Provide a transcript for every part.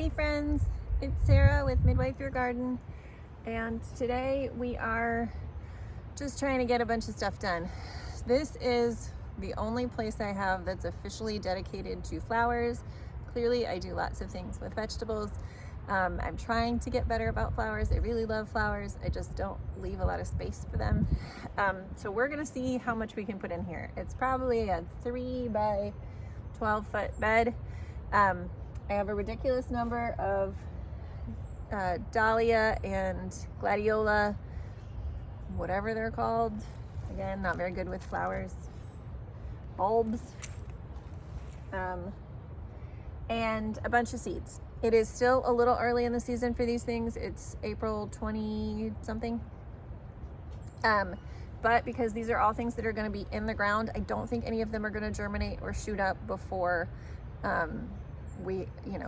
Hey friends, it's Sarah with Midwife Your Garden, and today we are just trying to get a bunch of stuff done. This is the only place I have that's officially dedicated to flowers. Clearly I do lots of things with vegetables. I'm trying to get better about flowers. I really love flowers. I just don't leave a lot of space for them. So we're gonna see how much we can put in here. It's probably a 3 by 12 foot bed. I have a ridiculous number of dahlia and gladiola, whatever they're called. Again, not very good with flowers. Bulbs. And a bunch of seeds. It is still a little early in the season for these things. It's April 20 something. But because these are all things that are going to be in the ground, I don't think any of them are going to germinate or shoot up before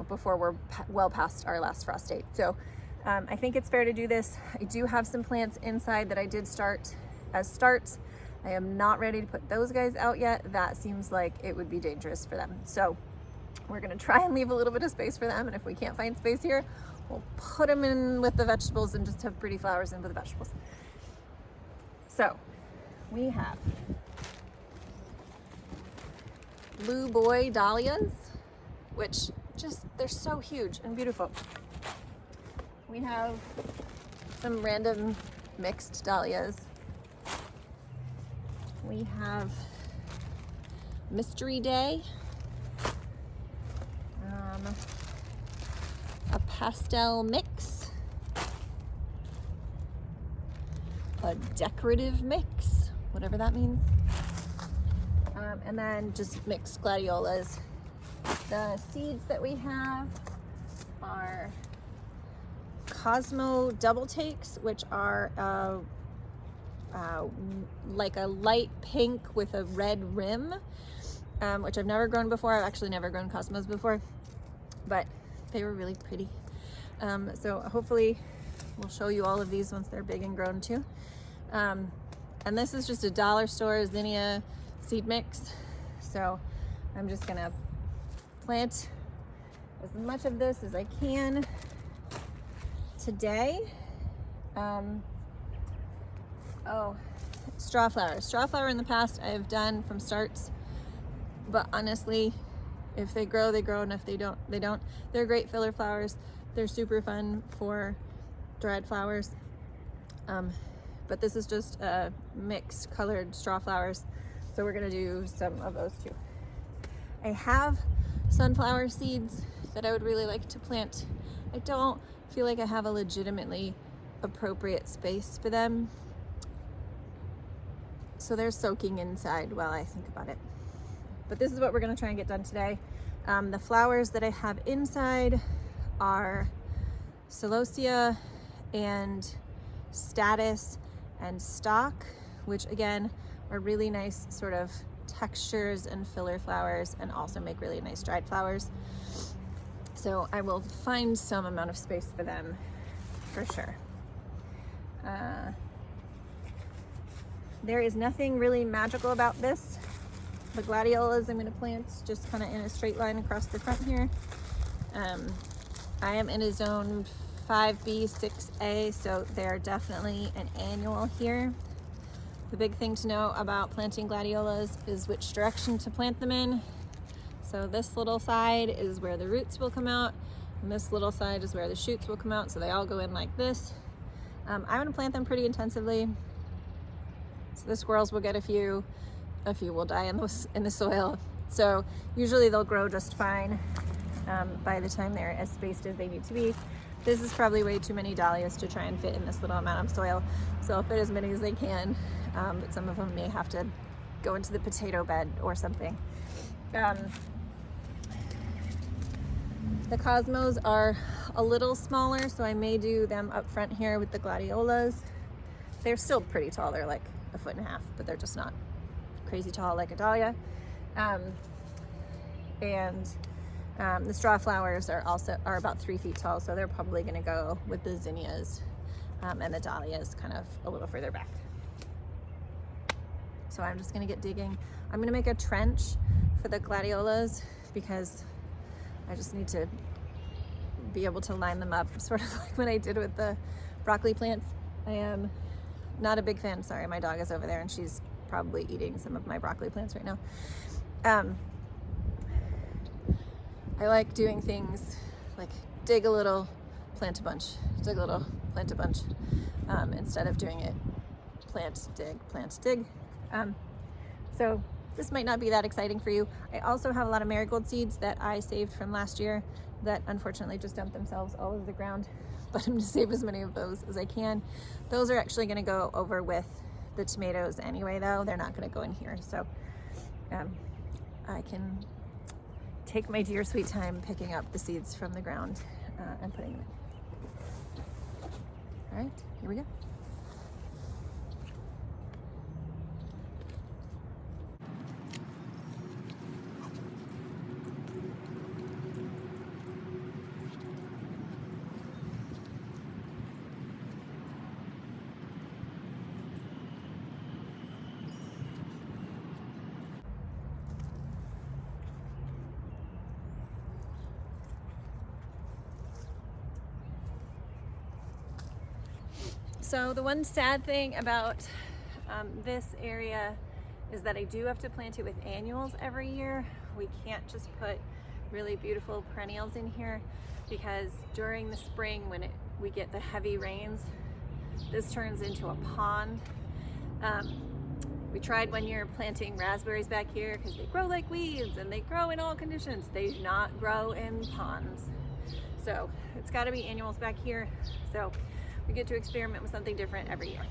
before we're well past our last frost date. So I think it's fair to do this. I do have some plants inside that I did start as starts. I am not ready to put those guys out yet. That seems like it would be dangerous for them. So we're gonna try and leave a little bit of space for them. And if we can't find space here, we'll put them in with the vegetables and just have pretty flowers in with the vegetables. So we have Blue Boy dahlias, which they're so huge and beautiful. We have some random mixed dahlias. We have Mystery Day, a pastel mix, a decorative mix, whatever that means, and then just mixed gladiolas. The seeds that we have are Cosmo double takes, which are like a light pink with a red rim, which I've never grown before. I've actually never grown Cosmos before, but they were really pretty. So hopefully we'll show you all of these once they're big and grown too. And this is just a dollar store zinnia seed mix. So I'm just gonna plant as much of this as I can today. Straw flower. Straw flower in the past I've done from starts, but honestly, if they grow, they grow, and if they don't, they don't. They're great filler flowers. They're super fun for dried flowers. But this is just mixed colored straw flowers, so we're gonna do some of those too. I have sunflower seeds that I would really like to plant. I don't feel like I have a legitimately appropriate space for them, so they're soaking inside while I think about it. But this is what we're going to try and get done today. The flowers that I have inside are celosia and status and stock, which again are really nice sort of textures and filler flowers, and also make really nice dried flowers. So I will find some amount of space for them for sure. There is nothing really magical about this. The gladiolas I'm going to plant just kind of in a straight line across the front here. I am in a zone 5B, 6A, so they're definitely an annual here. The big thing to know about planting gladiolas is which direction to plant them in. So this little side is where the roots will come out, and this little side is where the shoots will come out, so they all go in like this. I'm going to plant them pretty intensively, so the squirrels will get a few will die in the soil. So usually they'll grow just fine by the time they're as spaced as they need to be. This is probably way too many dahlias to try and fit in this little amount of soil, so I'll fit as many as they can, but some of them may have to go into the potato bed or something. The Cosmos are a little smaller, so I may do them up front here with the gladiolas. They're still pretty tall. They're like 1.5 feet, but they're just not crazy tall like a dahlia. The straw flowers are about 3 feet tall, so they're probably going to go with the zinnias and the dahlias kind of a little further back. So I'm just going to get digging. I'm going to make a trench for the gladiolas because I just need to be able to line them up, sort of like what I did with the broccoli plants. I am not a big fan. Sorry, my dog is over there and she's probably eating some of my broccoli plants right now. I like doing things like dig a little, plant a bunch, dig a little, plant a bunch, instead of doing it plant, dig, plant, dig. So this might not be that exciting for you. I also have a lot of marigold seeds that I saved from last year that unfortunately just dumped themselves all over the ground, but I'm gonna save as many of those as I can. Those are actually gonna go over with the tomatoes anyway though. They're not gonna go in here. So I can take my dear sweet time picking up the seeds from the ground and putting them in. All right, here we go. So the one sad thing about this area is that I do have to plant it with annuals every year. We can't just put really beautiful perennials in here because during the spring when we get the heavy rains, this turns into a pond. We tried one year planting raspberries back here because they grow like weeds and they grow in all conditions. They do not grow in ponds. So it's got to be annuals back here. So we get to experiment with something different every year.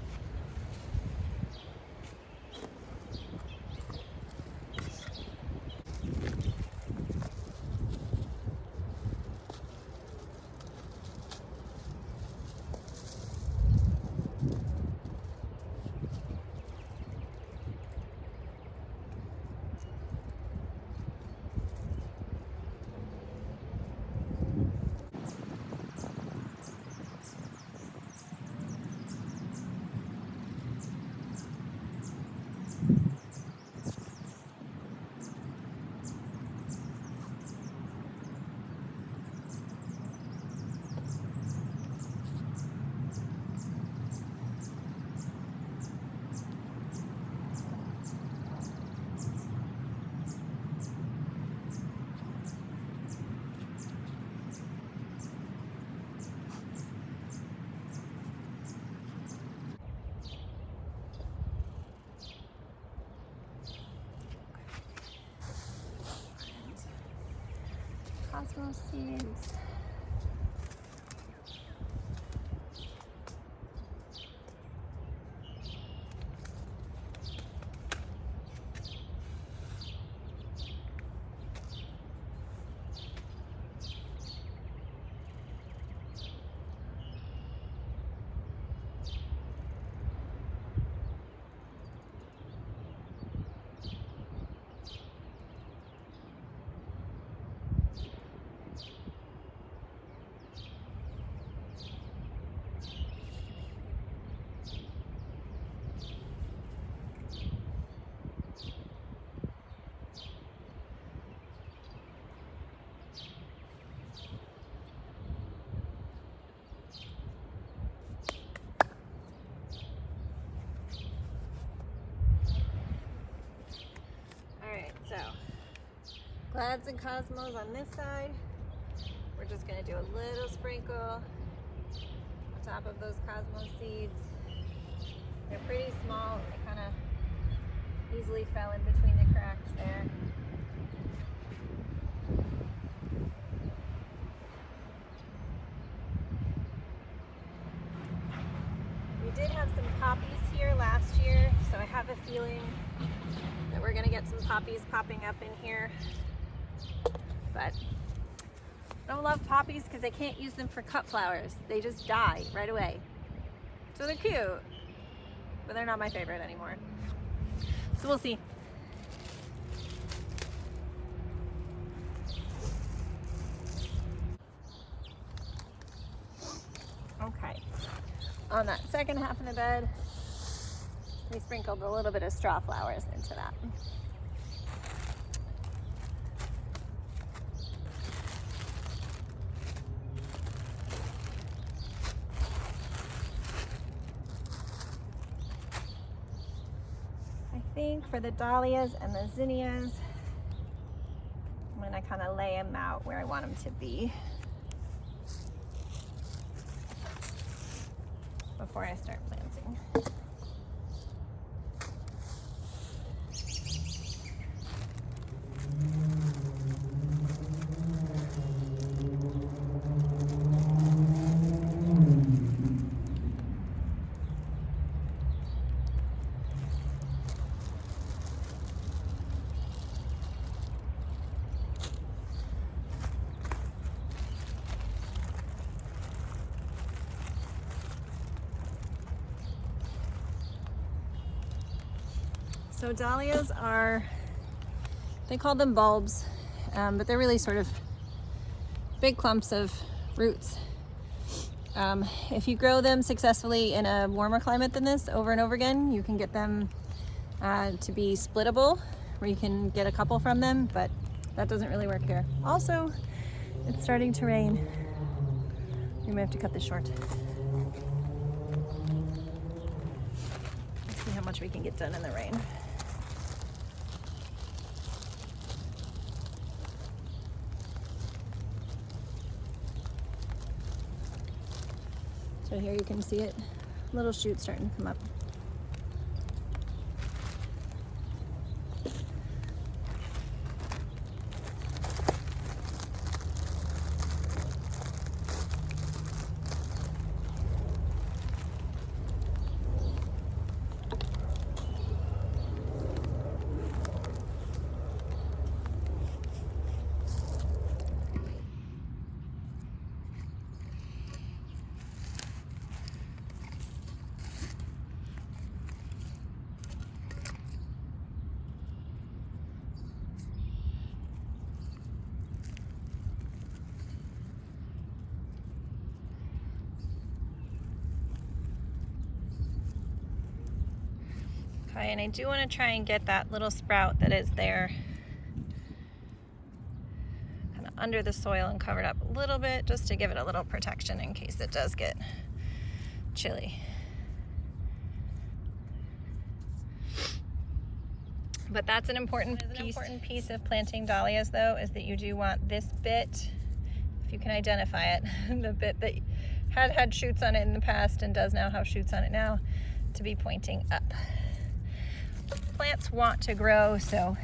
Cosmos seeds. So, Glads and Cosmos on this side. We're just going to do a little sprinkle on top of those Cosmos seeds. They're pretty small. They kind of easily fell in between the cracks there. We did have some poppies here last year, so I have a feeling that we're gonna get some poppies popping up in here. But I don't love poppies because I can't use them for cut flowers. They just die right away. So they're cute, but they're not my favorite anymore. So we'll see. Okay, on that second half of the bed, we sprinkled a little bit of straw flowers into that. think for the dahlias and the zinnias, I'm gonna kind of lay them out where I want them to be before I start planting. So dahlias are, they call them bulbs, but they're really sort of big clumps of roots. If you grow them successfully in a warmer climate than this over and over again, you can get them to be splittable, where you can get a couple from them, but that doesn't really work here. Also, it's starting to rain. We may have to cut this short. Let's see how much we can get done in the rain. So here you can see it, little shoots starting to come up. Okay, and I do want to try and get that little sprout that is there kind of under the soil and covered up a little bit, just to give it a little protection in case it does get chilly. But that's an important piece of planting dahlias, though, is that you do want this bit, if you can identify it, the bit that had shoots on it in the past and does now have shoots on it now, to be pointing up. Plants want to grow, so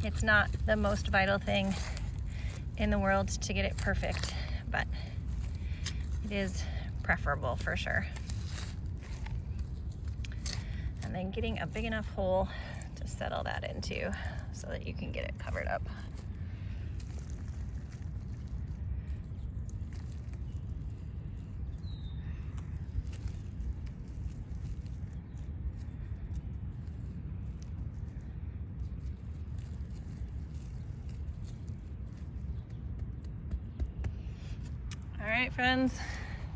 it's not the most vital thing in the world to get it perfect, but it is preferable for sure. And then getting a big enough hole to settle that into so that you can get it covered up. All right, friends,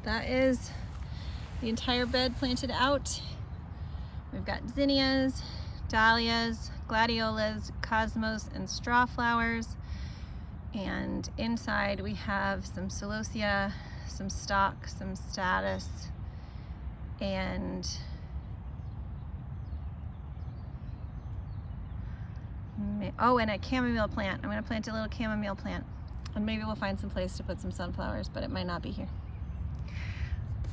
that is the entire bed planted out. We've got zinnias, dahlias, gladiolas, cosmos, and straw flowers. And inside we have some celosia, some stock, some statice, and and a chamomile plant. I'm gonna plant a little chamomile plant. And maybe we'll find some place to put some sunflowers, but it might not be here.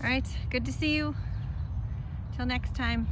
All right, good to see you. Till next time.